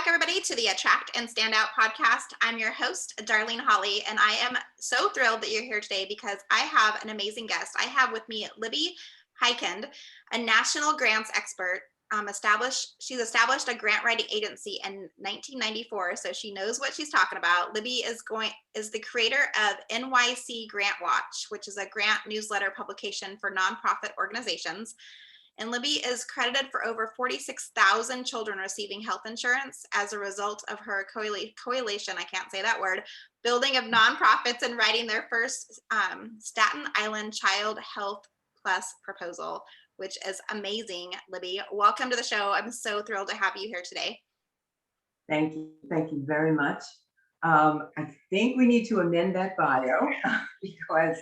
back, everybody, to the Attract and Stand Out podcast. I'm your host, Darlene Hawley, and I am so thrilled that you're here today because I have an amazing guest. I have with me Libby Hikind, a national grants expert. She's established a grant writing agency in 1994, so she knows what she's talking about. Libby is the creator of NYCGrantwatch, which is a grant newsletter publication for nonprofit organizations. And Libby is credited for over 46,000 children receiving health insurance as a result of her coalition, I can't say that word, building of nonprofits and writing their first Staten Island Child Health Plus proposal, which is amazing. Libby, welcome to the show. I'm so thrilled to have you here today. Thank you. Thank you very much. I think we need to amend that bio because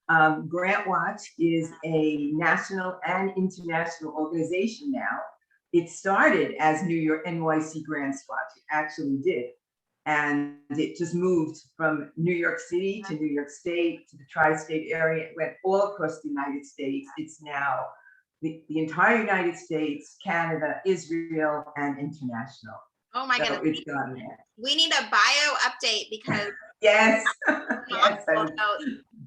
GrantWatch is a national and international organization now. It started as NYCGrantwatch, it actually did. And it just moved from New York City to New York State to the tri-state area. It went all across the United States. It's now the entire United States, Canada, Israel, and international. Oh my goodness. It's gone there. We need a bio update because yes. Yes.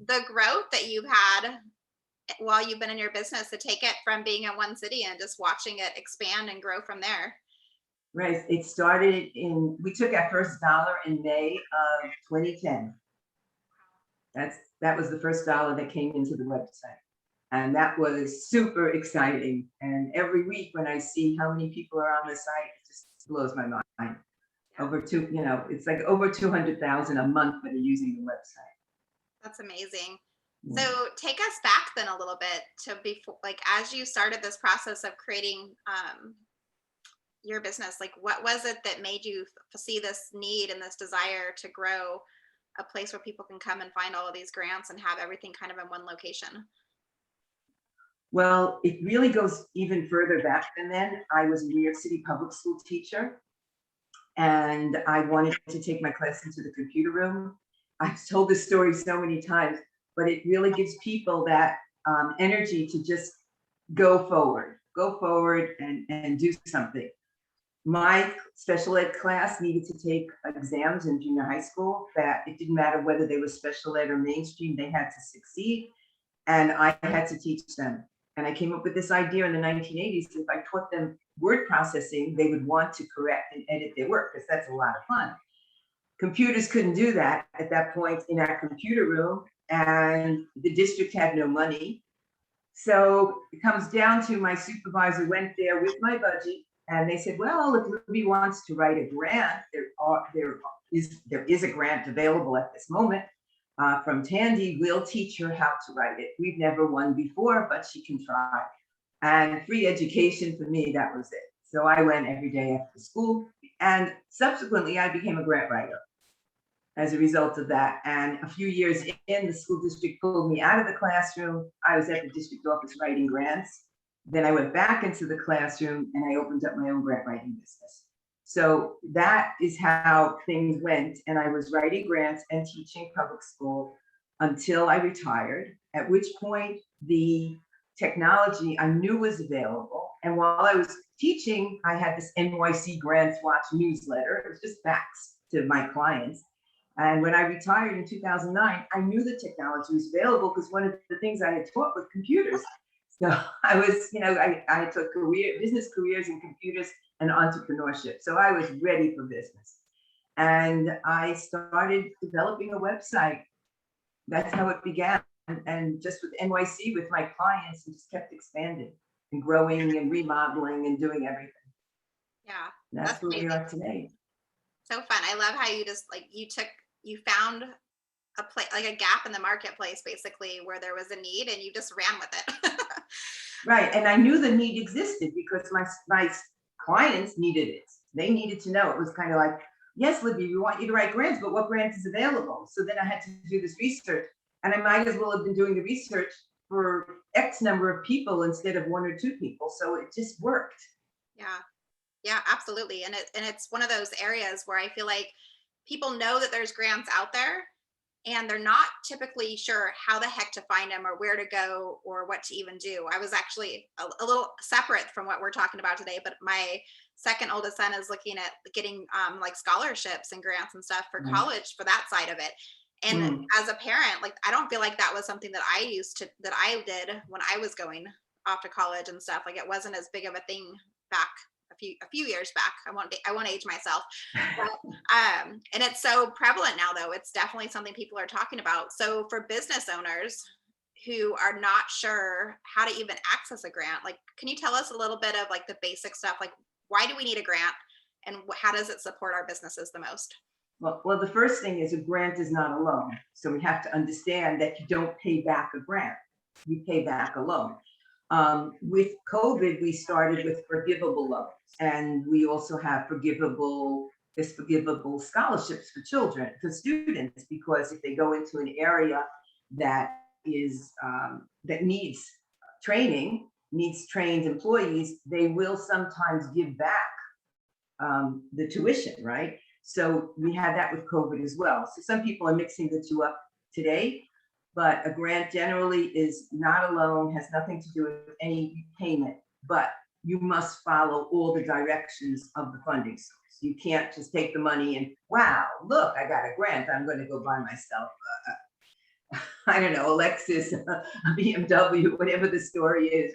The growth that you've had while you've been in your business, to take it from being in one city and just watching it expand and grow from there. Right. It started we took our first dollar in May of 2010. That was the first dollar that came into the website. And that was super exciting. And every week when I see how many people are on the site, it just blows my mind. It's like over 200,000 a month that are using the website. That's amazing. Yeah. So take us back then a little bit to before, like as you started this process of creating your business, like what was it that made you see this need and this desire to grow a place where people can come and find all of these grants and have everything kind of in one location? Well, it really goes even further back than then. I was a New York City public school teacher, and I wanted to take my class into the computer room. I've told this story so many times, but it really gives people that energy to just go forward and do something. My special ed class needed to take exams in junior high school that it didn't matter whether they were special ed or mainstream, they had to succeed, and I had to teach them. And I came up with this idea in the 1980s that if I taught them word processing, they would want to correct and edit their work because that's a lot of fun. Computers couldn't do that at that point in our computer room, and the district had no money. So it comes down to my supervisor went there with my budget, and they said, well, if Libby wants to write a grant, there is a grant available at this moment. From Tandy, we'll teach her how to write it. We've never won before, but she can try. And free education for me, that was it. So I went every day after school, and subsequently I became a grant writer as a result of that. And a few years in, the school district pulled me out of the classroom. I was at the district office writing grants. Then I went back into the classroom and I opened up my own grant writing business. So that is how things went. And I was writing grants and teaching public school until I retired, at which point the technology I knew was available. And while I was teaching, I had this NYCGrantwatch newsletter. It was just facts to my clients. And when I retired in 2009, I knew the technology was available because one of the things I had taught was computers. So I was, I took business careers in computers and entrepreneurship. So I was ready for business. And I started developing a website. That's how it began. And just with NYC, with my clients, it just kept expanding and growing and remodeling and doing everything. Yeah. That's where we are today. So fun. I love how you just you found a place, like a gap in the marketplace, basically, where there was a need and you just ran with it. Right. And I knew the need existed because my clients needed it. They needed to know. It was kind of like, yes, Libby, we want you to write grants, but what grant is available? So then I had to do this research, and I might as well have been doing the research for X number of people instead of one or two people. So it just worked. Yeah, absolutely. And it's one of those areas where I feel like people know that there's grants out there, and they're not typically sure how the heck to find them or where to go or what to even do. I was actually a little separate from what we're talking about today, but my second oldest son is looking at getting like scholarships and grants and stuff for college for that side of it. And as a parent, like, I don't feel like that was something that I did when I was going off to college and stuff. Like, it wasn't as big of a thing back a few years back. I won't age myself, but, and it's so prevalent now, though. It's definitely something people are talking about. So for business owners who are not sure how to even access a grant, like, can you tell us a little bit of like the basic stuff? Like, why do we need a grant, and how does it support our businesses the most? Well, the first thing is a grant is not a loan. So we have to understand that you don't pay back a grant, you pay back a loan. With COVID, we started with forgivable loans, and we also have forgivable scholarships for children, for students, because if they go into an area that is that needs training, needs trained employees, they will sometimes give back the tuition, right? So we had that with COVID as well. So some people are mixing the two up today, but a grant generally is not a loan, has nothing to do with any payment, but you must follow all the directions of the funding source. You can't just take the money and, wow, look, I got a grant, I'm going to go buy myself I don't know, a Lexus, a BMW, whatever the story is,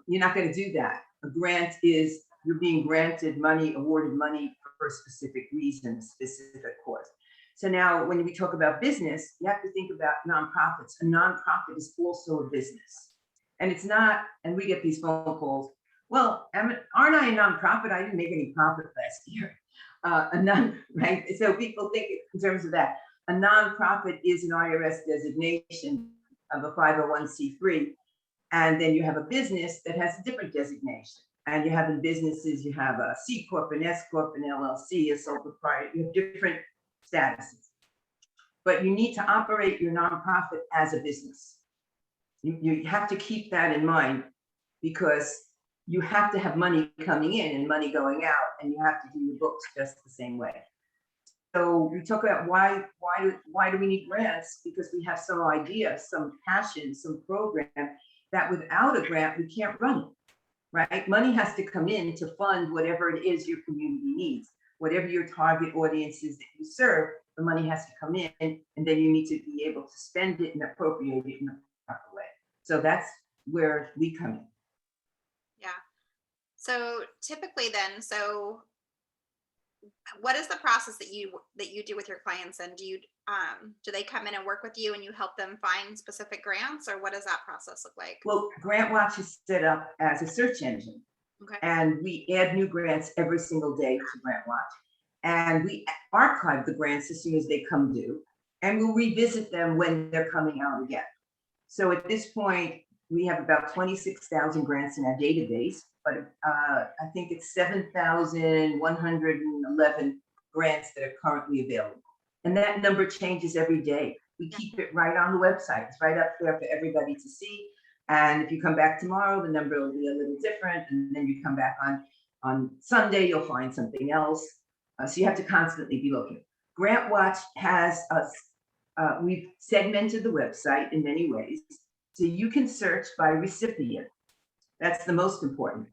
you're not going to do that. A grant is, you're being granted money, awarded money for a specific reason, a specific cause. So now when we talk about business, you have to think about nonprofits. A nonprofit is also a business. And it's not, and we get these phone calls, well, aren't I a nonprofit? I didn't make any profit last year. Right? So people think in terms of that. A nonprofit is an IRS designation of a 501c3. And then you have a business that has a different designation. And you have in businesses, you have a C Corp, an S Corp, an LLC, a sole proprietor, you have different statuses. But you need to operate your nonprofit as a business. You have to keep that in mind, because you have to have money coming in and money going out, and you have to do your books just the same way. So we talk about why do we need grants? Because we have some idea, some passion, some program that without a grant, we can't run it. Right? Money has to come in to fund whatever it is your community needs, whatever your target audience is that you serve, the money has to come in, and then you need to be able to spend it and appropriate it in a proper way. So that's where we come in. Yeah. So typically then, what is the process that you do with your clients, and do they come in and work with you and you help them find specific grants, or what does that process look like? Well, GrantWatch is set up as a search engine. Okay. And we add new grants every single day to GrantWatch. And we archive the grants as soon as they come due, and we'll revisit them when they're coming out again. So at this point, we have about 26,000 grants in our database, but I think it's 7,111 grants that are currently available. And that number changes every day. We keep it right on the website. It's right up there for everybody to see. And if you come back tomorrow, the number will be a little different. And then you come back on Sunday, you'll find something else. So you have to constantly be looking. GrantWatch has us, we've segmented the website in many ways. So you can search by recipient. That's the most important.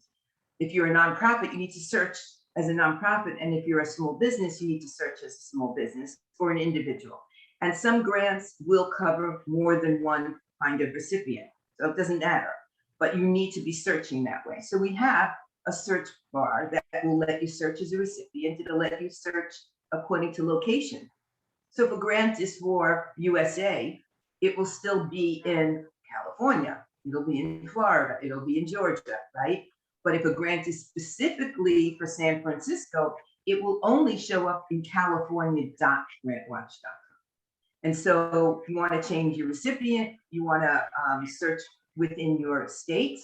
If you're a nonprofit, you need to search as a nonprofit. And if you're a small business, you need to search as a small business or an individual. And some grants will cover more than one kind of recipient. So it doesn't matter, but you need to be searching that way. So we have a search bar that will let you search as a recipient. It'll let you search according to location. So if a grant is for USA, it will still be in California. It'll be in Florida. It'll be in Georgia, right? But if a grant is specifically for San Francisco, it will only show up in california.grantwatch.com. And so you want to change your recipient, you want to search within your state,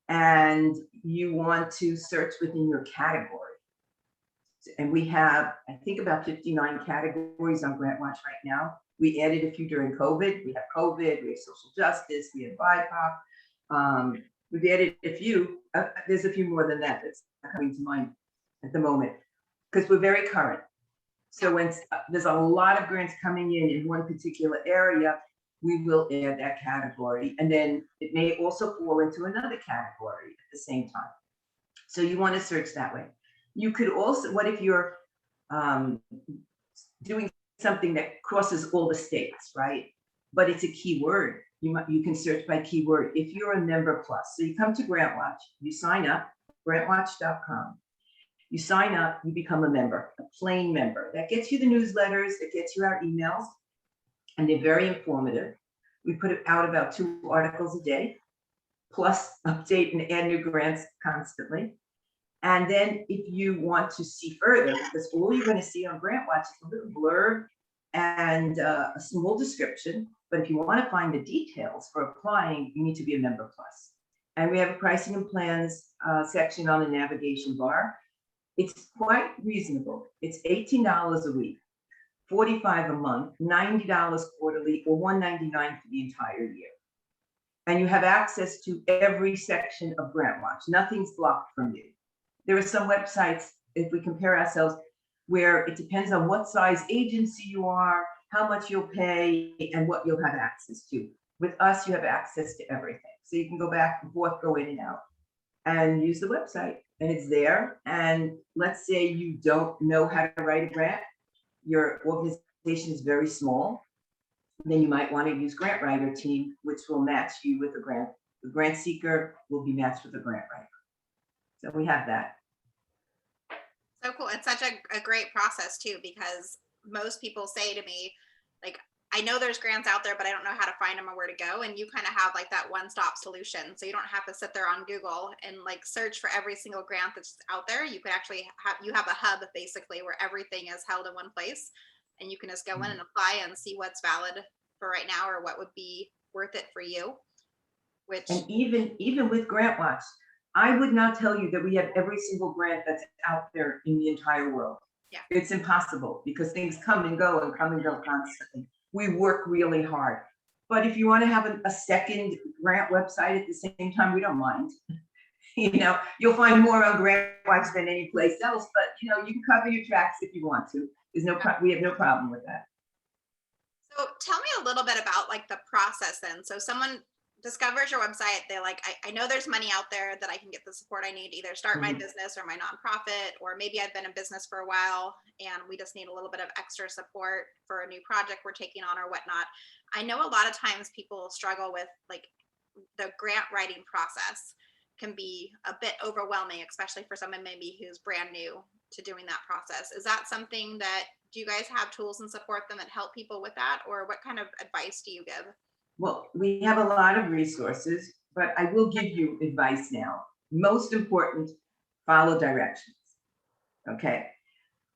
and you want to search within your category. And we have, I think, about 59 categories on GrantWatch right now. We added a few during COVID. We have COVID, we have social justice, we have BIPOC. We've added a few. There's a few more than that that's not coming to mind at the moment, because we're very current. So when there's a lot of grants coming in one particular area, we will add that category. And then it may also fall into another category at the same time. So you want to search that way. You could also, what if you're doing something that crosses all the states, right? But it's a keyword. You can search by keyword. If you're a member plus, so you come to GrantWatch, you sign up, grantwatch.com. You sign up, you become a member, a plain member. That gets you the newsletters, that gets you our emails, and they're very informative. We put out about 2 articles a day, plus update and add new grants constantly. And then if you want to see further, because all you're going to see on GrantWatch is a little blurb and a small description. But if you want to find the details for applying, you need to be a member plus. And we have a pricing and plans section on the navigation bar. It's quite reasonable. It's $18 a week, $45 a month, $90 quarterly, or $199 for the entire year. And you have access to every section of GrantWatch. Nothing's blocked from you. There are some websites, if we compare ourselves, where it depends on what size agency you are, how much you'll pay, and what you'll have access to. With us, you have access to everything. So you can go back and forth, go in and out, and use the website. And it's there. And let's say you don't know how to write a grant, your organization is very small, then you might want to use Grant Writer Team, which will match you with a grant. The grant seeker will be matched with a grant writer. So we have that. So cool. It's such a great process too, because most people say to me, like, I know there's grants out there, but I don't know how to find them or where to go. And you kind of have like that one-stop solution. So you don't have to sit there on Google and like search for every single grant that's out there. You can actually have a hub basically where everything is held in one place, and you can just go in and apply and see what's valid for right now or what would be worth it for you. Which, and even with GrantWatch, I would not tell you that we have every single grant that's out there in the entire world. Yeah. It's impossible because things come and go constantly. We work really hard. But if you want to have a second grant website at the same time, we don't mind. You know, you'll find more on GrantWatch than any place else, but you know, you can cover your tracks if you want to. There's no we have no problem with that. So tell me a little bit about like the process then. So someone discovers your website, they're like, I know there's money out there that I can get the support I need to either start my business or my nonprofit, or maybe I've been in business for a while and we just need a little bit of extra support for a new project we're taking on or whatnot. I know a lot of times people struggle with like the grant writing process can be a bit overwhelming, especially for someone maybe who's brand new to doing that process. Is that something that, do you guys have tools and support them that help people with that? Or what kind of advice do you give? Well, we have a lot of resources, but I will give you advice now. Most important, follow directions. Okay.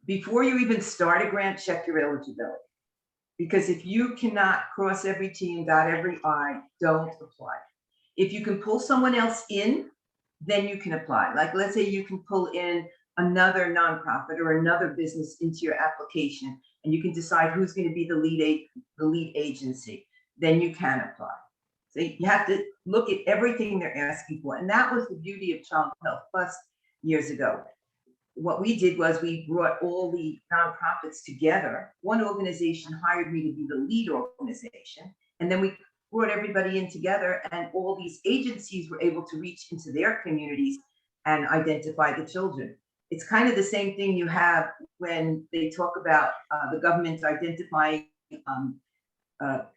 Before you even start a grant, check your eligibility. Because if you cannot cross every T and dot every I, don't apply. If you can pull someone else in, then you can apply. Like, let's say you can pull in another nonprofit or another business into your application, and you can decide who's going to be the lead agency. Then you can apply. So you have to look at everything they're asking for. And that was the beauty of Child Health Plus years ago. What we did was we brought all the nonprofits together. One organization hired me to be the lead organization. And then we brought everybody in together, and all these agencies were able to reach into their communities and identify the children. It's kind of the same thing you have when they talk about the government identifying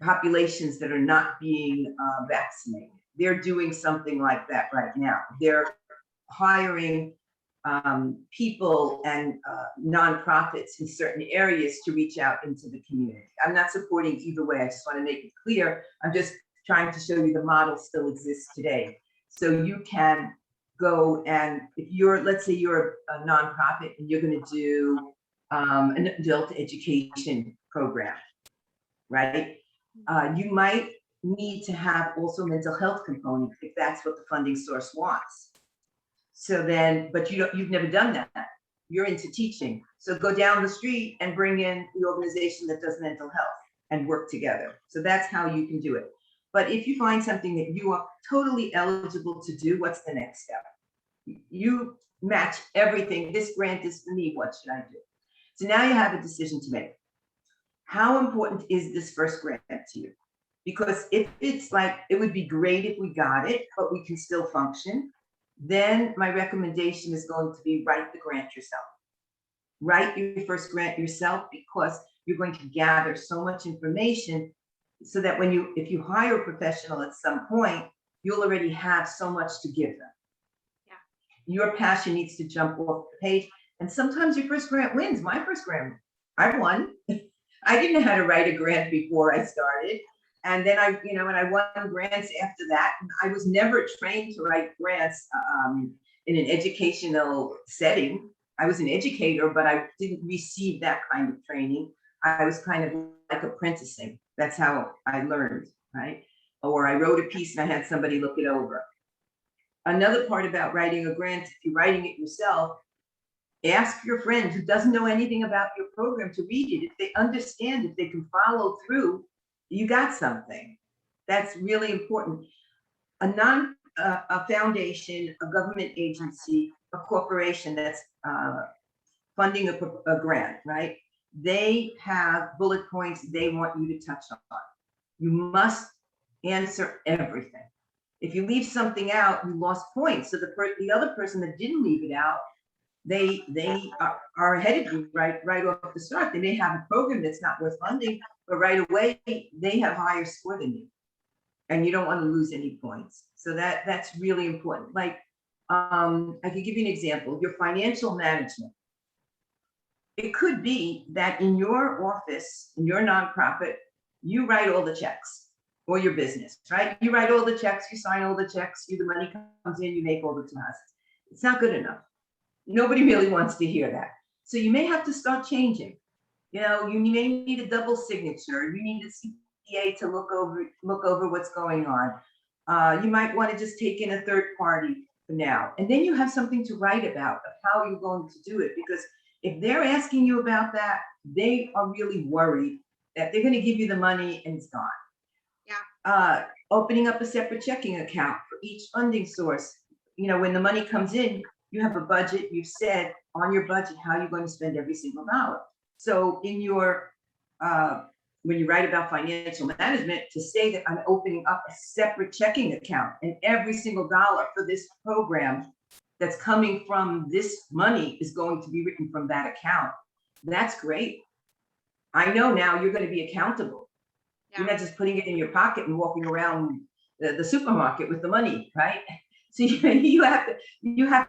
populations that are not being vaccinated. They're doing something like that right now. They're hiring people and nonprofits in certain areas to reach out into the community. I'm not supporting either way. I just want to make it clear. I'm just trying to show you the model still exists today. So you can go, and if you're, let's say you're a nonprofit and you're going to do an adult education program, right? You might need to have also a mental health component if that's what the funding source wants. So then, but you've never done that. You're into teaching. So go down the street and bring in the organization that does mental health and work together. So that's how you can do it. But if you find something that you are totally eligible to do, what's the next step? You match everything. This grant is for me. What should I do? So now you have a decision to make. How important is this first grant to you? Because if it's like, it would be great if we got it, but we can still function, then my recommendation is going to be write the grant yourself. Write your first grant yourself, because you're going to gather so much information so that if you hire a professional at some point, you'll already have so much to give them. Yeah. Your passion needs to jump off the page. And sometimes your first grant wins. My first grant, I won. I didn't know how to write a grant before I started. And then and I won grants after that. And I was never trained to write grants in an educational setting. I was an educator, but I didn't receive that kind of training. I was kind of like apprenticing. That's how I learned, right? Or I wrote a piece and I had somebody look it over. Another part about writing a grant, if you're writing it yourself, ask your friend who doesn't know anything about your program to read it. If they understand, if they can follow through, you got something. That's really important. A foundation, a government agency, a corporation that's funding a grant, right? They have bullet points they want you to touch on. You must answer everything. If you leave something out, you lost points. So the other person that didn't leave it out, they are ahead of you right off the start. They may have a program that's not worth funding, but right away they have higher score than you, and you don't want to lose any points. So that's really important. Like I could give you an example. Your financial management. It could be that in your office, in your nonprofit, you write all the checks, or your business, right? You write all the checks, you sign all the checks, the money comes in, you make all the deposits. It's not good enough. Nobody really wants to hear that. So you may have to start changing. You may need a double signature. You need a CPA to look over what's going on. You might want to just take in a third party for now. And then you have something to write about of how you're going to do it. Because if they're asking you about that, they are really worried that they're going to give you the money and it's gone. Yeah. Opening up a separate checking account for each funding source. When the money comes in, you have a budget. You've said on your budget how you're going to spend every single dollar. So in your when you write about financial management, to say that I'm opening up a separate checking account and every single dollar for this program that's coming from this money is going to be written from that account. That's great. I know now you're going to be accountable. Yeah. You're not just putting it in your pocket and walking around the supermarket with the money, right? So you have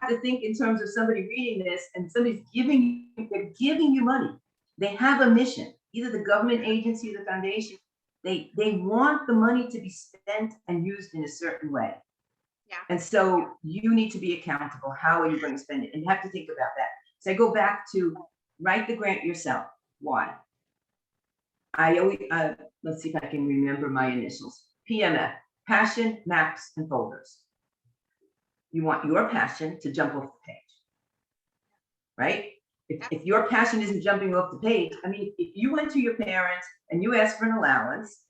to think in terms of somebody reading this and somebody's giving you money. They have a mission, either the government agency or the foundation. They want the money to be spent and used in a certain way. Yeah. And so you need to be accountable. How are you going to spend it? And you have to think about that. So I go back to write the grant yourself. Why? I always, let's see if I can remember my initials. PMF, passion, maps, and folders. You want your passion to jump off the page, right? If your passion isn't jumping off the page, I mean, if you went to your parents and you asked for an allowance,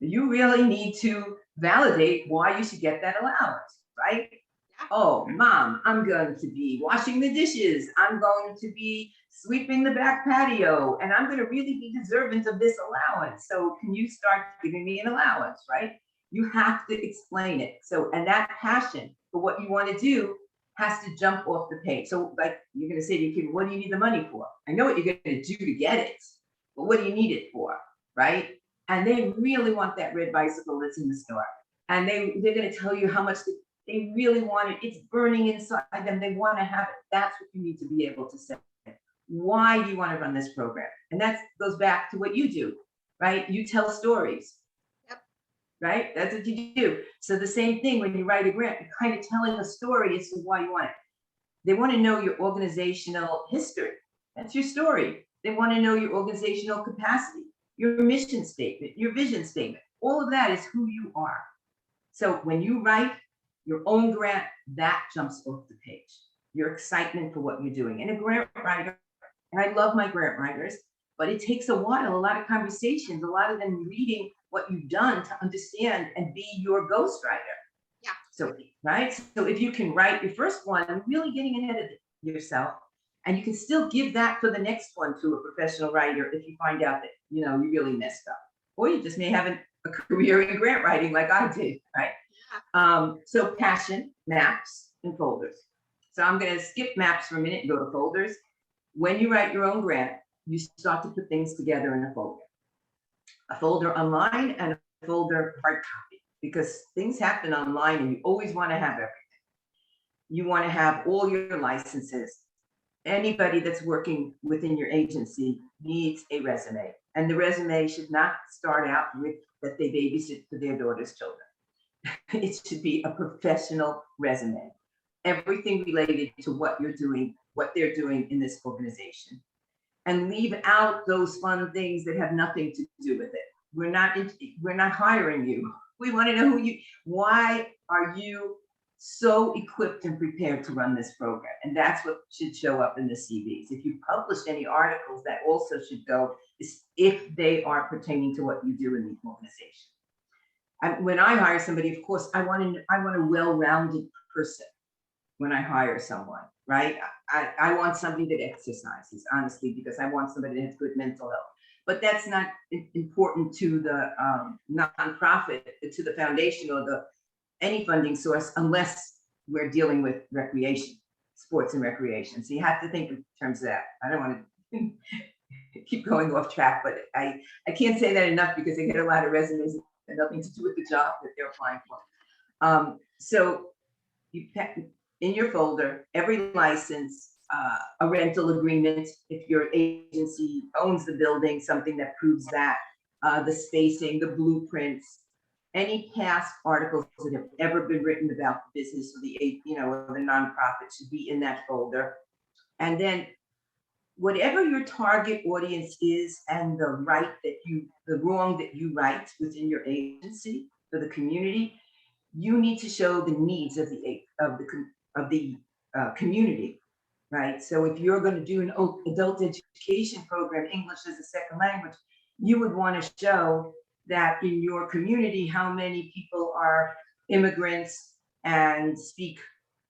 you really need to validate why you should get that allowance, right? Yeah. Oh, mom, I'm going to be washing the dishes. I'm going to be sweeping the back patio, and I'm going to really be deserving of this allowance. So can you start giving me an allowance, right? You have to explain it. So, and that passion for what you want to do has to jump off the page. So like you're going to say to your kid, what do you need the money for? I know what you're going to do to get it, but what do you need it for, right? And they really want that red bicycle that's in the store. And they're going to tell you how much they really want it. It's burning inside them. They want to have it. That's what you need to be able to say. Why do you want to run this program? And that goes back to what you do, right? You tell stories. Yep. Right? That's what you do. So the same thing when you write a grant, you're kind of telling a story as to why you want it. They want to know your organizational history. That's your story. They want to know your organizational capacity, your mission statement, your vision statement. All of that is who you are. So when you write your own grant, that jumps off the page. Your excitement for what you're doing. And a grant writer, and I love my grant writers, but it takes a while, a lot of conversations, a lot of them reading what you've done to understand and be your ghostwriter. Yeah. So, right? So if you can write your first one, really getting ahead of yourself, And you can still give that for the next one to a professional writer if you find out that, you really messed up. Or you just may have a career in grant writing like I did, right? So passion, maps, and folders. So I'm going to skip maps for a minute and go to folders. When you write your own grant, you start to put things together in a folder online and a folder hard copy, because things happen online and you always want to have everything. You want to have all your licenses. Anybody that's working within your agency needs a resume, and the resume should not start out with that they babysit for their daughter's children. It should be a professional resume. Everything related to what you're doing, what they're doing in this organization. And leave out those fun things that have nothing to do with it. We're not hiring you. We want to know why are you so equipped and prepared to run this program? And that's what should show up in the CVs. If you published any articles, that also should go, if they are pertaining to what you do in the organization. When I hire somebody, of course, I want a well-rounded person when I hire someone, right? I want somebody that exercises, honestly, because I want somebody that has good mental health. But that's not important to the nonprofit, to the foundation or any funding source, unless we're dealing with recreation, sports and recreation. So you have to think in terms of that. I don't want to keep going off track, but I can't say that enough, because I get a lot of resumes that have nothing to do with the job that they're applying for. So you in your folder, every license, a rental agreement, if your agency owns the building, something that proves that, the spacing, the blueprints, any past articles that have ever been written about the business or the nonprofit should be in that folder. And then whatever your target audience is and the wrong that you right within your agency for the community, you need to show the needs of the community, right? So if you're going to do an adult education program, English as a second language, you would want to show that in your community, how many people are immigrants and speak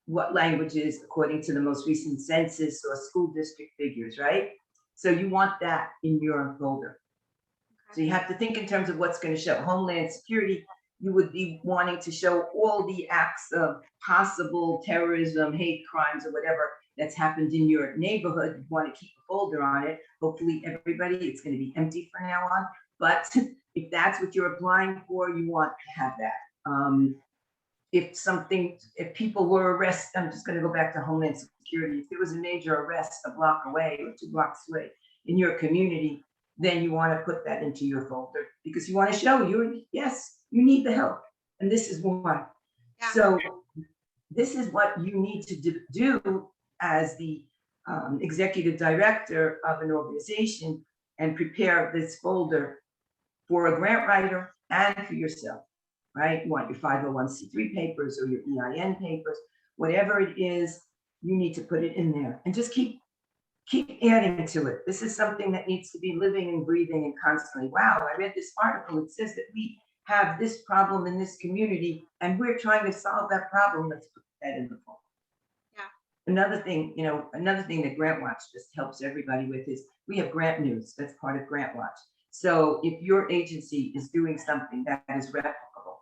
what languages according to the most recent census or school district figures, right? So you want that in your folder. So you have to think in terms of what's going to show. Homeland Security, you would be wanting to show all the acts of possible terrorism, hate crimes, or whatever that's happened in your neighborhood. You want to keep a folder on it. Hopefully everybody, it's going to be empty from now on. But if that's what you're applying for, you want to have that. If people were arrested, I'm just going to go back to Homeland Security. If there was a major arrest a block away or 2 blocks away in your community, then you want to put that into your folder, because you want to show yes, you need the help. And this is why. Yeah. So this is what you need to do as the executive director of an organization, and prepare this folder for a grant writer and for yourself, right? You want your 501c3 papers or your EIN papers, whatever it is, you need to put it in there, and just keep adding to it. This is something that needs to be living and breathing and constantly. Wow, I read this article. It says that we have this problem in this community and we're trying to solve that problem. Let's put that in the folder. Yeah. Another thing that GrantWatch just helps everybody with is we have grant news. That's part of GrantWatch. So if your agency is doing something that is replicable,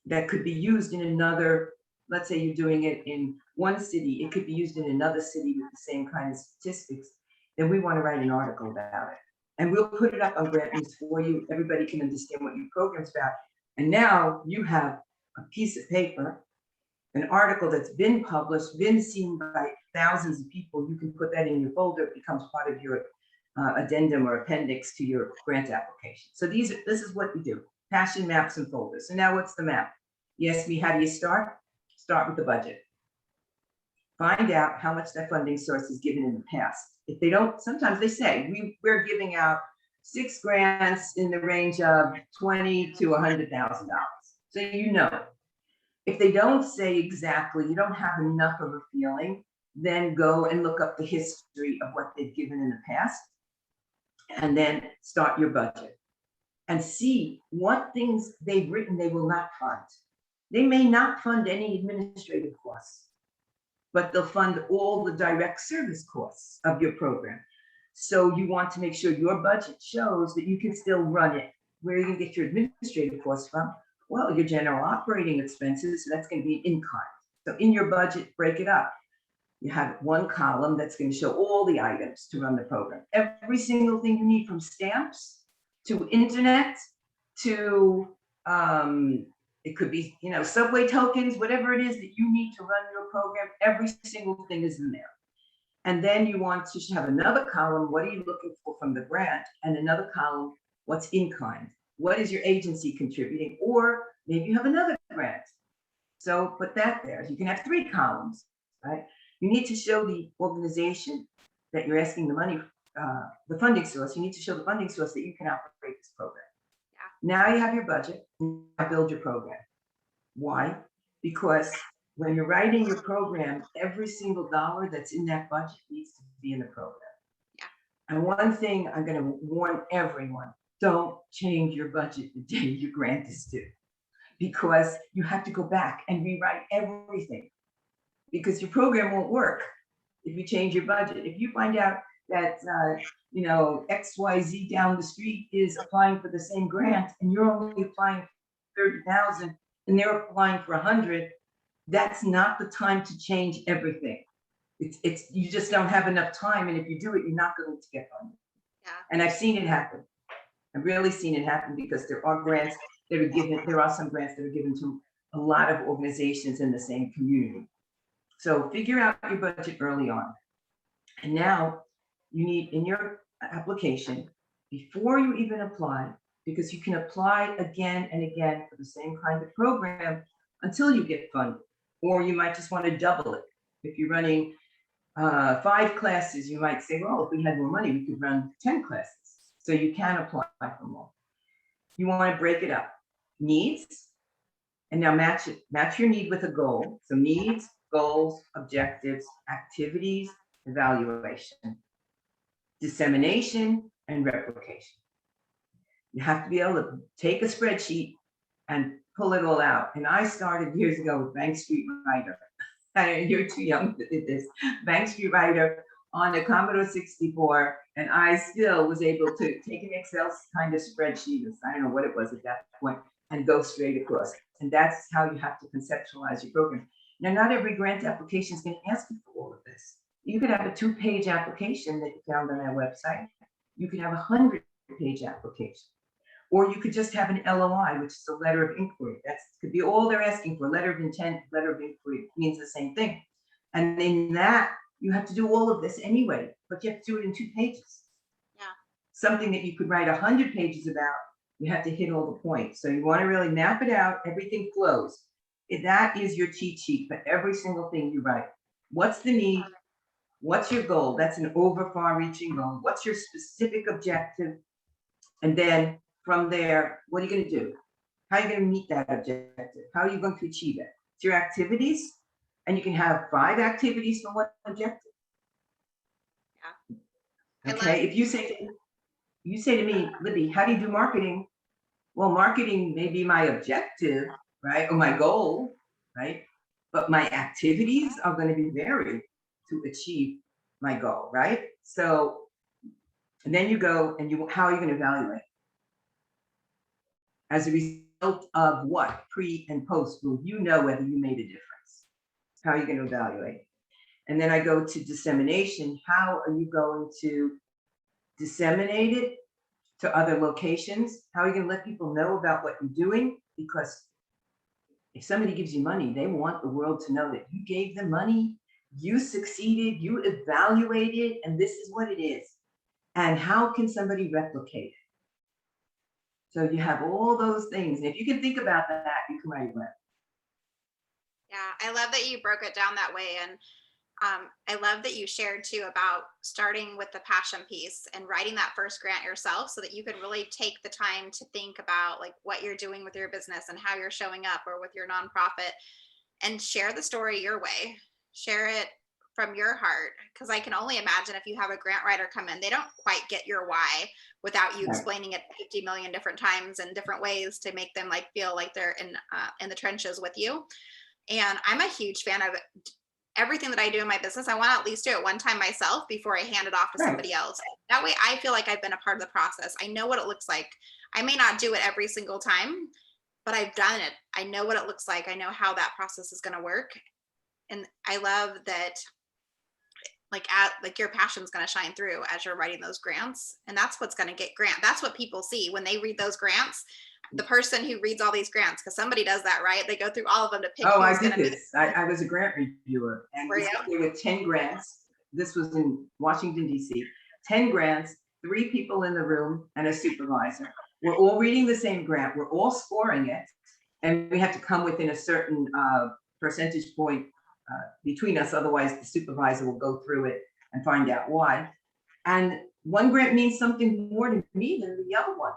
that could be used in another, let's say you're doing it in one city, it could be used in another city with the same kind of statistics, then we want to write an article about it. And we'll put it up on Grant News for you. Everybody can understand what your program's about. And now you have a piece of paper, an article that's been published, been seen by thousands of people. You can put that in your folder. It becomes part of your addendum or appendix to your grant application. So this is what we do: passion, maps, and folders. So now what's the map? You ask me, how do you start? Start with the budget. Find out how much that funding source is given in the past. If they don't, sometimes they say, we're giving out 6 grants in the range of $20,000 to $100,000. So you know. If they don't say exactly, you don't have enough of a feeling, then go and look up the history of what they've given in the past, and then start your budget and see what things they've written they will not fund. They may not fund any administrative costs. but they'll fund all the direct service costs of your program. So you want to make sure your budget shows that you can still run it. Where are you going to get your administrative costs from? Well, your general operating expenses, so that's going to be in kind. So in your budget, break it up. You have one column that's going to show all the items to run the program. Every single thing you need, from stamps to internet to it could be, subway tokens, whatever it is that you need to run your program, every single thing is in there. And then you want to have another column, what are you looking for from the grant? And another column, what's in kind? What is your agency contributing? Or maybe you have another grant. So put that there. You can have 3 columns, right? You need to show the organization that you're asking the money, the funding source. You need to show the funding source that you can operate this program. Yeah. Now you have your budget, now build your program. Why? Because when you're writing your program, every single dollar that's in that budget needs to be in the program. Yeah. And one thing I'm going to warn everyone, don't change your budget the day your grant is due, because you have to go back and rewrite everything, because your program won't work if you change your budget. If you find out that XYZ down the street is applying for the same grant and you're only applying for 30,000 and they're applying for 100, that's not the time to change everything. It's you just don't have enough time, and if you do it, you're not going to get funded. Yeah. And I've seen it happen. I've really seen it happen, because there are grants that are given. There are some grants that are given to a lot of organizations in the same community. So figure out your budget early on. And now you need, in your application, before you even apply, because you can apply again and again for the same kind of program until you get funded, or you might just want to double it. If you're running 5 classes, you might say, well, if we had more money, we could run 10 classes. So you can apply for more. You want to break it up. Needs, and now match your need with a goal. So needs, goals, objectives, activities, evaluation, dissemination, and replication. You have to be able to take a spreadsheet and pull it all out. And I started years ago with Bank Street Writer. You're too young to do this. Bank Street Writer on a Commodore 64, and I still was able to take an Excel kind of spreadsheet, I don't know what it was at that point, and go straight across. And that's how you have to conceptualize your program. Now, not every grant application is going to ask you for all of this. You could have a 2-page application that you found on our website. You could have a 100-page application. Or you could just have an LOI, which is a letter of inquiry. That could be all they're asking for. Letter of intent, letter of inquiry means the same thing. And in that, you have to do all of this anyway, but you have to do it in 2 pages. Yeah. Something that you could write 100 pages about, you have to hit all the points. So you want to really map it out. Everything flows. That is your cheat sheet for every single thing you write. What's the need? What's your goal? That's an far-reaching goal. What's your specific objective? And then from there, what are you going to do? How are you going to meet that objective? How are you going to achieve it? It's your activities, and you can have 5 activities for one objective. Yeah. Okay. If you say to me, Libby, how do you do marketing? Well, marketing may be my objective, right? Or my goal, right? But my activities are going to be varied to achieve my goal, right? So, and then you go and how are you going to evaluate? As a result of what? Pre and post, will you know whether you made a difference? How are you going to evaluate? And then I go to dissemination. How are you going to disseminate it to other locations? How are you going to let people know about what you're doing? Because if somebody gives you money, they want the world to know that you gave them money, you succeeded, you evaluated, and this is what it is. And how can somebody replicate it? So you have all those things. And if you can think about that, you can write well. Yeah, I love that you broke it down that way. And I love that you shared too about starting with the passion piece and writing that first grant yourself, so that you could really take the time to think about like what you're doing with your business and how you're showing up, or with your nonprofit, and share the story your way. Share it from your heart, because I can only imagine if you have a grant writer come in, they don't quite get your why without you explaining it 50 million different times in different ways to make them like feel like they're in the trenches with you. And I'm a huge fan of everything that I do in my business, I want to at least do it one time myself before I hand it off to Right. somebody else. That way I feel like I've been a part of the process. I know what it looks like. I may not do it every single time, but I've done it. I know what it looks like. I know how that process is going to work. And I love that like your passion's going to shine through as you're writing those grants. And that's what's going to get grant. That's what people see when they read those grants. The person who reads all these grants, because somebody does that, right? They go through all of them to pick Oh, I who's going did to be. this. I was a grant reviewer, and Were we you? started with 10 grants. This was in Washington, D.C. 10 grants, 3 people in the room, and a supervisor. We're all reading the same grant. We're all scoring it, and we have to come within a certain percentage point between us. Otherwise, the supervisor will go through it and find out why. And one grant means something more to me than the other one.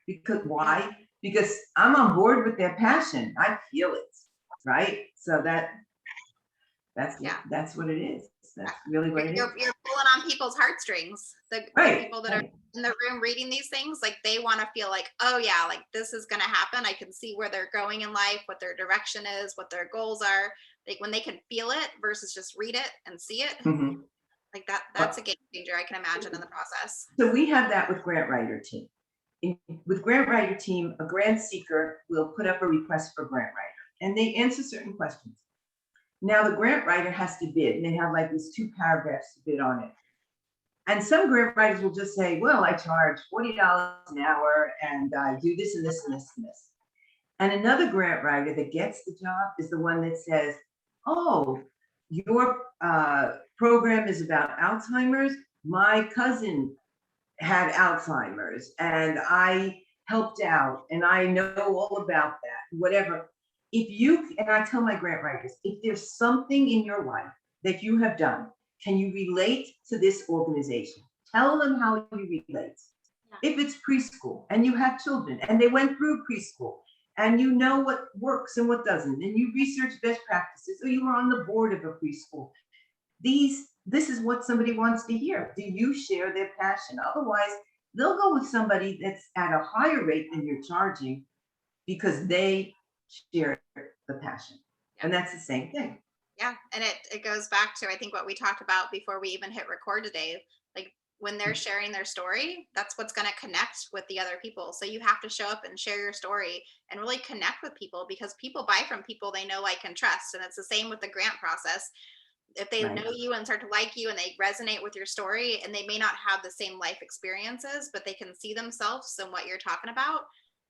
Because why? Because I'm on board with their passion. I feel it, right? So that's what it is. That's really what it is. You're pulling on people's heartstrings. The Right. people that are in the room reading these things, like they want to feel like, oh yeah, like this is going to happen. I can see where they're going in life, what their direction is, what their goals are. Like when they can feel it versus just read it and see it, Mhm. like that's a game changer. I can imagine in the process. So we have that with grant writer team. With grant writer team, a grant seeker will put up a request for grant writer, and they answer certain questions. Now the grant writer has to bid, and they have like these 2 paragraphs to bid on it. And some grant writers will just say, well, I charge $40 an hour, and I do this and this and this and this. And another grant writer that gets the job is the one that says, oh, your program is about Alzheimer's. My cousin had Alzheimer's, and I helped out, and I know all about that, whatever. And I tell my grant writers, if there's something in your life that you have done, can you relate to this organization? Tell them how you relate. If it's preschool and you have children and they went through preschool and you know what works and what doesn't, and you research best practices, or you were on the board of a preschool, this is what somebody wants to hear. Do you share their passion? Otherwise, they'll go with somebody that's at a higher rate than you're charging because they share the passion. And that's the same thing. Yeah. And it goes back to, I think, what we talked about before we even hit record today. Like when they're sharing their story, that's what's going to connect with the other people. So you have to show up and share your story and really connect with people, because people buy from people they know, like, and trust. And it's the same with the grant process. If they Right. know you and start to like you and they resonate with your story, and they may not have the same life experiences, but they can see themselves in what you're talking about,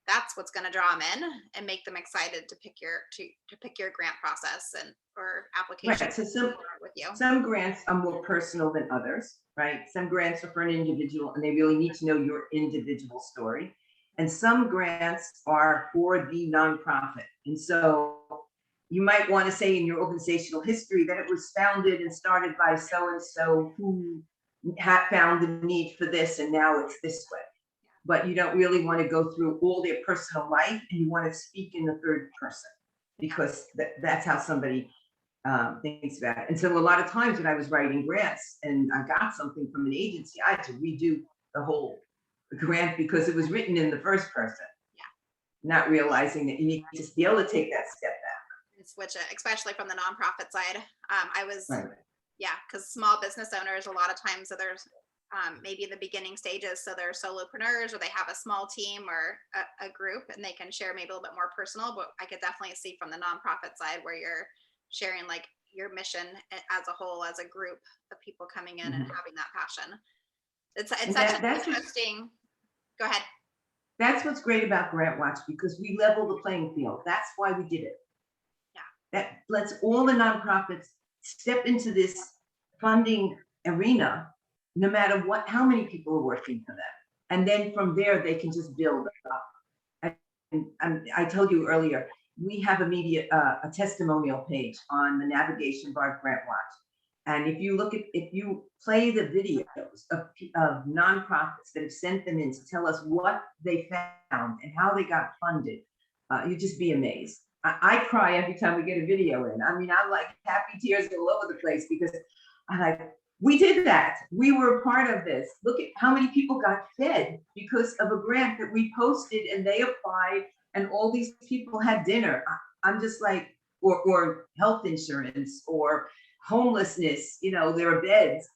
that's what's going to draw them in and make them excited to pick your grant process and or application. Right. So with you. some grants are more personal than others, right? Some grants are for an individual and they really need to know your individual story. And some grants are for the nonprofit. And so you might want to say in your organizational history that it was founded and started by so-and-so who had found the need for this, and now it's this way. But you don't really want to go through all their personal life, and you want to speak in the third person, because that's how somebody thinks about it. And so a lot of times when I was writing grants and I got something from an agency, I had to redo the whole grant because it was written in the first person. Yeah. Not realizing that you need to be able to take that step back. And switch it, especially from the nonprofit side. I was, right. Yeah, because small business owners, a lot of times, so there's maybe in the beginning stages, so they're solopreneurs or they have a small team or a group, and they can share maybe a little bit more personal. But I could definitely see from the nonprofit side where you're sharing like your mission as a whole, as a group of people coming in and having that passion. It's such an interesting. Go ahead. That's what's great about GrantWatch, because we level the playing field. That's why we did it. Yeah. That lets all the nonprofits step into this funding arena, no matter how many people are working for them. And then from there, they can just build up. And I told you earlier, we have a testimonial page on the navigation bar of GrantWatch. And if you play the videos of nonprofits that have sent them in to tell us what they found and how they got funded, you'd just be amazed. I cry every time we get a video in. I mean, I'm like happy tears all over the place, because I'm like, we did that. We were a part of this. Look at how many people got fed because of a grant that we posted and they applied, and all these people had dinner. I'm just like, or health insurance, or homelessness, there are beds.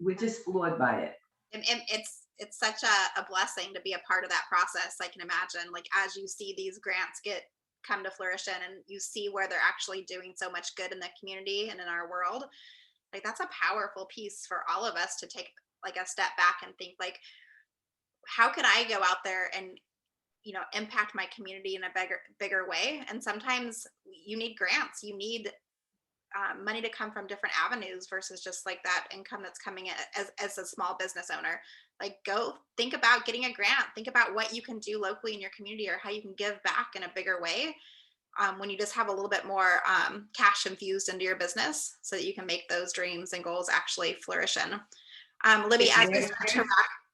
We're just floored by it. And it's such a blessing to be a part of that process. I can imagine, like, as you see these grants come to fruition and you see where they're actually doing so much good in the community and in our world, like, that's a powerful piece for all of us to take like a step back and think, like, how can I go out there and impact my community in a bigger way? And sometimes you need grants, you need money to come from different avenues versus just like that income that's coming in as a small business owner. Like, go think about getting a grant, think about what you can do locally in your community or how you can give back in a bigger way, when you just have a little bit more cash infused into your business so that you can make those dreams and goals actually flourish in. Libby, as we start to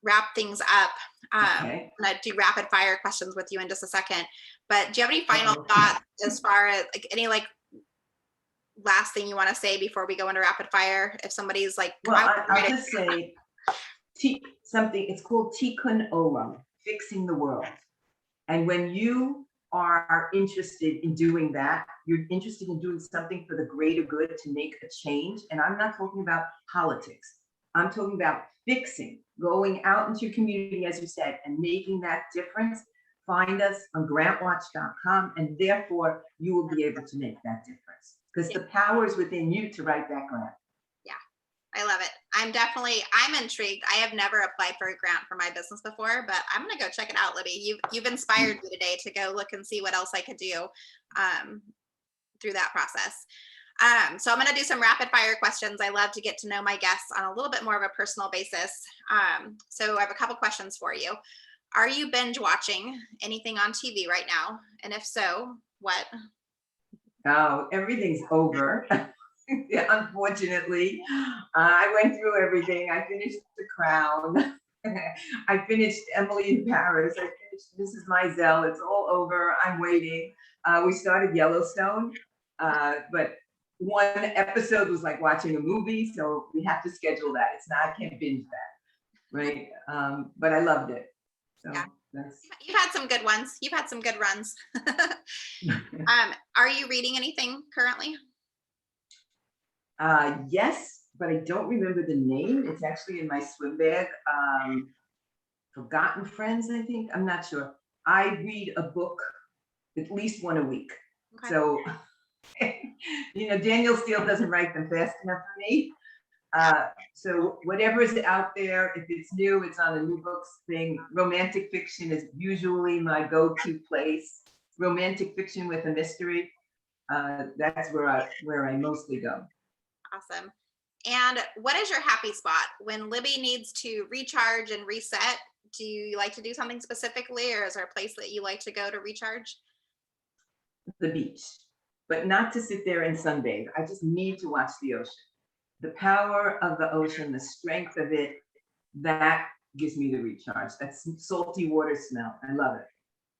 wrap things up, Okay. I'm gonna do rapid fire questions with you in just a second, but do you have any final thoughts as far as like any last thing you want to say before we go into rapid fire? If somebody's like, well, I'll just say something. It's called Tikkun Olam, fixing the world. And when you are interested in doing that, you're interested in doing something for the greater good to make a change. And I'm not talking about politics. I'm talking about fixing, going out into your community, as you said, and making that difference. Find us on grantwatch.com, and therefore you will be able to make that difference because the power is within you to write that grant. Yeah, I love it. I'm intrigued. I have never applied for a grant for my business before, but I'm going to go check it out, Libby. You've inspired me today to go look and see what else I could do through that process. So I'm going to do some rapid fire questions. I love to get to know my guests on a little bit more of a personal basis. So I have a couple questions for you. Are you binge watching anything on TV right now? And if so, what? Oh, everything's over. Yeah, unfortunately, I went through everything. I finished The Crown. I finished Emily in Paris. I finished Mrs. Maisel. It's all over. I'm waiting. We started Yellowstone, but one episode was like watching a movie, so we have to schedule that. I can't binge that, right? But I loved it. So yeah. that's. You've had some good ones. You've had some good runs. Are you reading anything currently? Yes, but I don't remember the name. It's actually in my swim bag. Forgotten Friends, I think. I'm not sure. I read a book at least one a week. Okay. So, Daniel Steele doesn't write them fast enough for me. So whatever is out there, if it's new, it's on a new books thing. Romantic fiction is usually my go-to place. Romantic fiction with a mystery. That's where I mostly go. Awesome. And what is your happy spot? When Libby needs to recharge and reset, do you like to do something specifically, or is there a place that you like to go to recharge? The beach, but not to sit there and sunbathe. I just need to watch the ocean. The power of the ocean, the strength of it, that gives me the recharge. That salty water smell. I love it.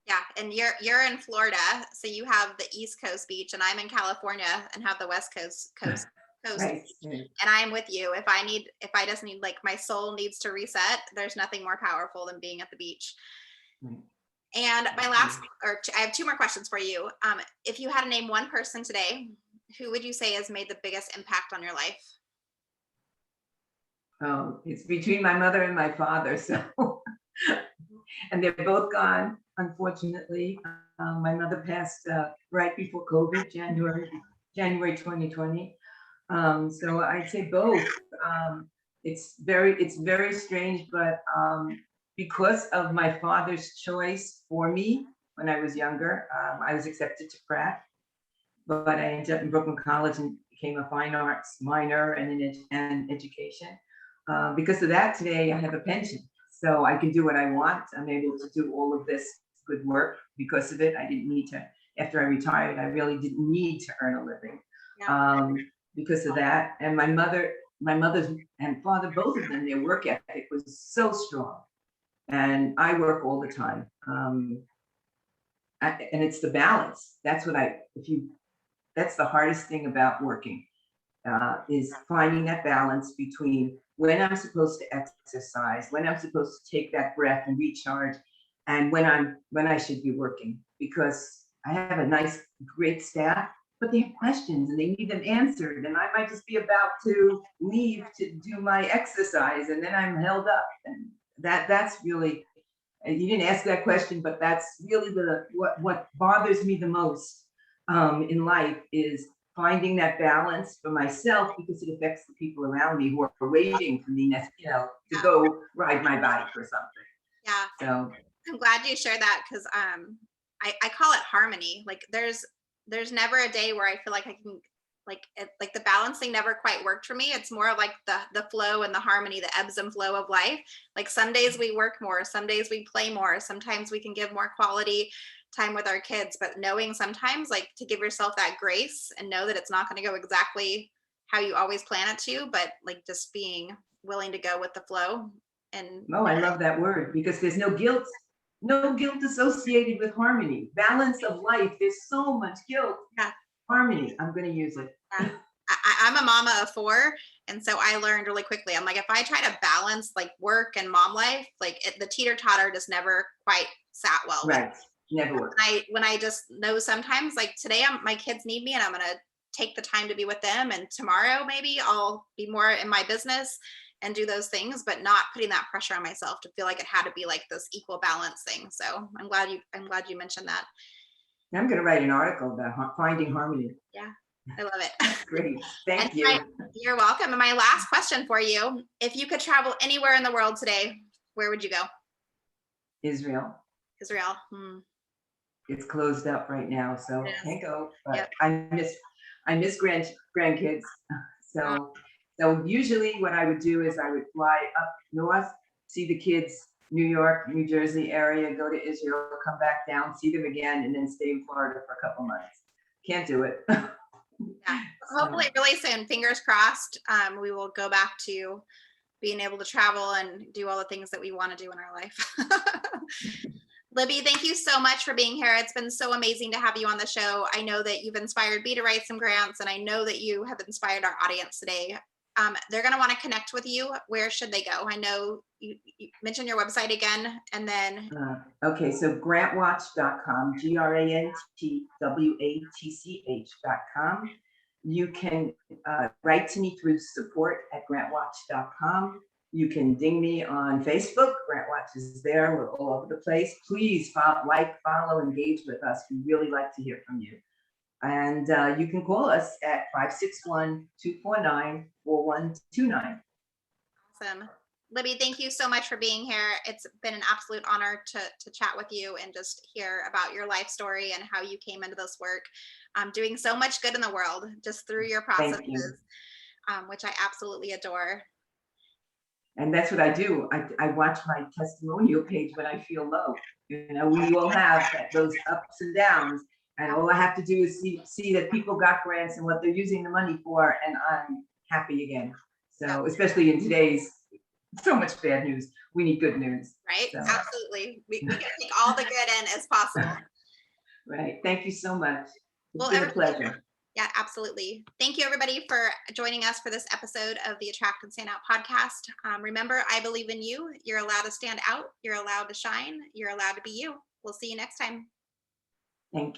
Yeah, and you're in Florida, so you have the East Coast beach, and I'm in California and have the West Coast. Right. And I'm with you. If I just need, like, my soul needs to reset, there's nothing more powerful than being at the beach. Right. And I have two more questions for you. If you had to name one person today, who would you say has made the biggest impact on your life? Oh, it's between my mother and my father. So, and they're both gone, unfortunately. My mother passed right before COVID, January 2020. So I'd say both. It's very strange, but because of my father's choice for me when I was younger, I was accepted to Pratt, but I ended up in Brooklyn College and became a fine arts minor and in education. Because of that, today I have a pension, so I can do what I want. I'm able to do all of this good work because of it. I didn't need to, after I retired, I really didn't need to earn a living. Yeah. Because of that. And my mother and father, both of them, their work ethic was so strong. And I work all the time. And it's the balance. That's the hardest thing about working, is finding that balance between when I'm supposed to exercise, when I'm supposed to take that breath and recharge, and when I should be working, because I have a great staff. but they have questions and they need them answered. And I might just be about to leave to do my exercise, and then I'm held up. And that's really, and you didn't ask that question, but that's really what bothers me the most in life is finding that balance for myself, because it affects the people around me who are waiting for me, to go ride my bike or something. Yeah. So I'm glad you shared that, because I call it harmony. Like there's never a day where I feel like I can like the balancing never quite worked for me. It's more of like the flow and the harmony, the ebbs and flow of life. Like some days we work more, some days we play more, sometimes we can give more quality time with our kids, but knowing sometimes like to give yourself that grace and know that it's not going to go exactly how you always plan it to, but like just being willing to go with the flow. And I love that word, because there's no guilt. No guilt associated with harmony. Balance of life. There's so much guilt. yeah, Harmony. I'm going to use it. yeah. I'm a mama of 4, and so I learned really quickly. I'm like, if I try to balance like work and mom life, like the teeter totter just never quite sat well. Right. Never worked. When I just know sometimes like today my kids need me and I'm gonna take the time to be with them, and tomorrow maybe I'll be more in my business and do those things, but not putting that pressure on myself to feel like it had to be like this equal balance thing. So I'm glad you mentioned that. I'm going to write an article about finding harmony. Yeah, I love it. Great. Thank you. You're welcome. And my last question for you, if you could travel anywhere in the world today, where would you go? Israel. Israel. It's closed up right now, so can't go. But yep. I miss grandkids. So usually what I would do is I would fly up north, see the kids, New York, New Jersey area, go to Israel, come back down, see them again, and then stay in Florida for a couple months. Can't do it. Yeah. Hopefully really soon, fingers crossed, we will go back to being able to travel and do all the things that we want to do in our life. Libby, thank you so much for being here. It's been so amazing to have you on the show. I know that you've inspired me to write some grants, and I know that you have inspired our audience today. They're going to want to connect with you. Where should they go? I know you mentioned your website again, and then. Okay, so grantwatch.com, grantwatch.com. You can write to me through support@grantwatch.com. You can ding me on Facebook. Grantwatch is there. We're all over the place. Please follow, engage with us. We really like to hear from you. And you can call us at 561-249-4129. Awesome. Libby, thank you so much for being here. It's been an absolute honor to chat with you and just hear about your life story and how you came into this work, doing so much good in the world just through your processes, which I absolutely adore. And that's what I do. I watch my testimonial page when I feel low. We all have those ups and downs. And all I have to do is see that people got grants and what they're using the money for, and I'm happy again. So especially in today's so much bad news, we need good news. Right, so. Absolutely. We can take all the good in as possible. Right. Thank you so much. It's been a pleasure. Yeah, absolutely. Thank you, everybody, for joining us for this episode of the Attract and Stand Out podcast. Remember, I believe in you. You're allowed to stand out. You're allowed to shine. You're allowed to be you. We'll see you next time. Thank you.